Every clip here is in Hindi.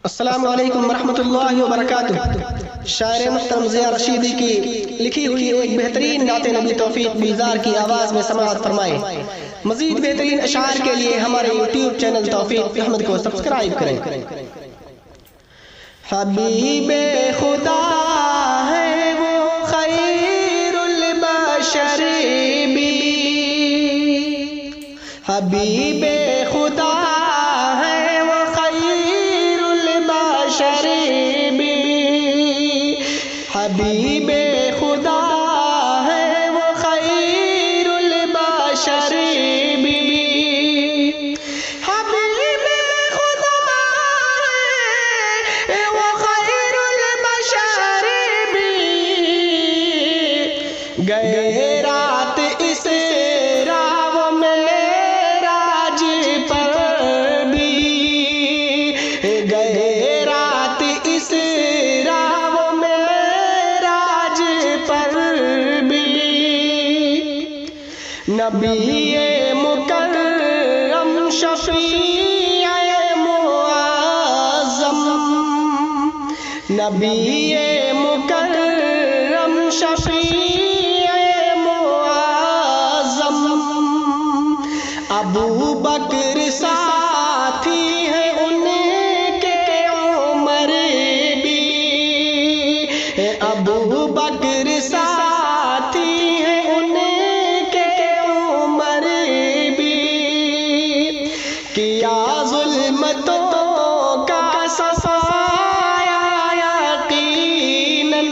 अस्सलामु अलैकुम वरहमतुल्लाहि वबरकातुह। शायर मुहतरम ज़िया रशीदी की लिखी हुई एक बेहतरीन नाते नबी तौफीक गुलजार की आवाज़ में समाअत फरमाएं। मज़ीद बेहतरीन अशार के लिए हमारे यूट्यूब चैनल तौफीक अहमद को सब्सक्राइब करें। हबीबे खुदा है वो खैरुल बशर भी, हबीबे खुदा है वो खैरुल बशर भी, हबीबे खुदा है वो खैरुल बशर भी, हबीबे खुदा है वो खैरुल बशर भी। गए रात इस राव में राज पर भी, गए रात इस राव में राज पर भी। नबी मुकर्रम शफीए मुआज़्ज़म, नबी मुकर्रम शफीए मुआज़्ज़म। अबू बकर साथी है उनके उमर भी, अबू बकर साथी है उनके उमर भी। किया ज़ुल्मतों का सफाया यकीनन,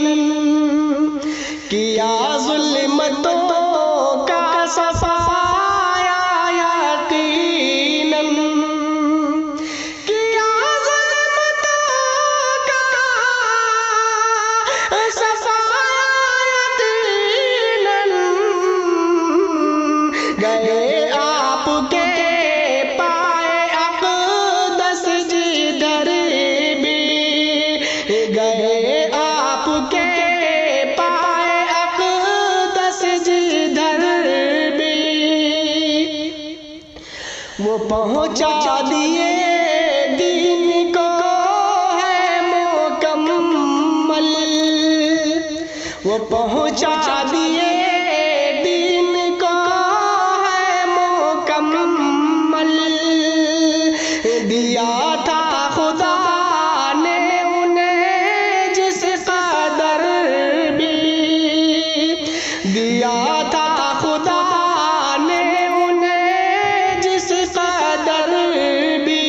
किया ज़ुल्मतों का सफाया यकीनन, किया ज़ुल्मतों का सफाया यकीनन। गए आपके पाए अक़दस जिधर भी, गए आपके पाए अक़दस जिधर भी। वो पहुँचा दिए दीन को है मुकम्मल, वो पहुँचा दिए दीन को है मुकम्मल। दिया था खुदा ने उन्हें जिस कदर भी, दिया था खुदा ने उन्हें जिस कदर भी।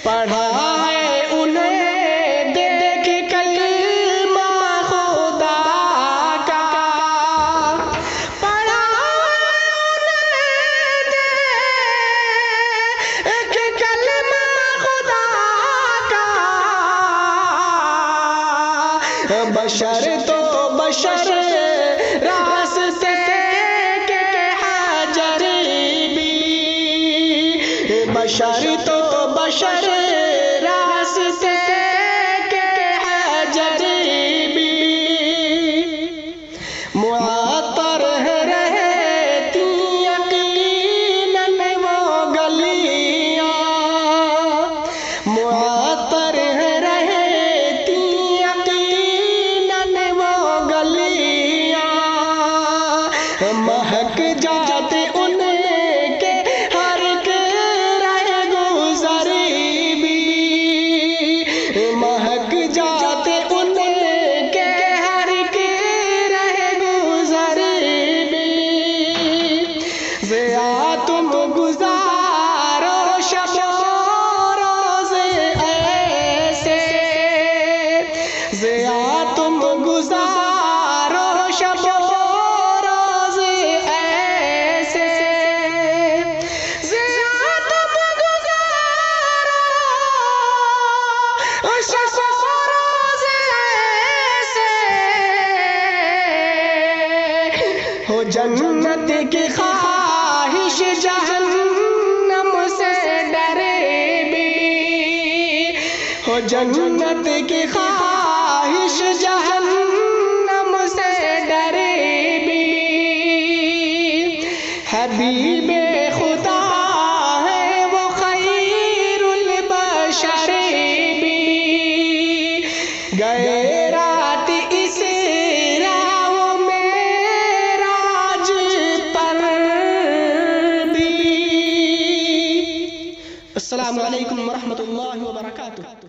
पढ़ा है उन्हें देख कलमा खुदा का, पढ़ा उन्हें देख कलमा खुदा का। बशर तो बशर रास्ते के हाजर भी, बशर तो बशर रास्ते के हाजर भी। मुअत्तर रहती यकीनन वो गलियां, मुअत्तर रहती यकीनन वो गलियां। महक जाते उनके हर के रहे गुज़र भी, महक जाते उनके हर के रहे गुज़र भी। ज़िया तुम गुज़ारो शब रोज़ ऐसे, ज़िया तुम गुज़ारो शब रोज़ ऐसे, ज़िया तुम गुज़ारो शब रोज़ ऐसे। हो जन्नत की ख्वाहिश जहन्नम से डरे भी, हो जन्नत की ख्वाहिश जहन्नम से डरे भी। हबीबे खुदा है वो खैरुल बशर अस्सलामु अलैकुम व रहमतुल्लाहि व बरकातुहू।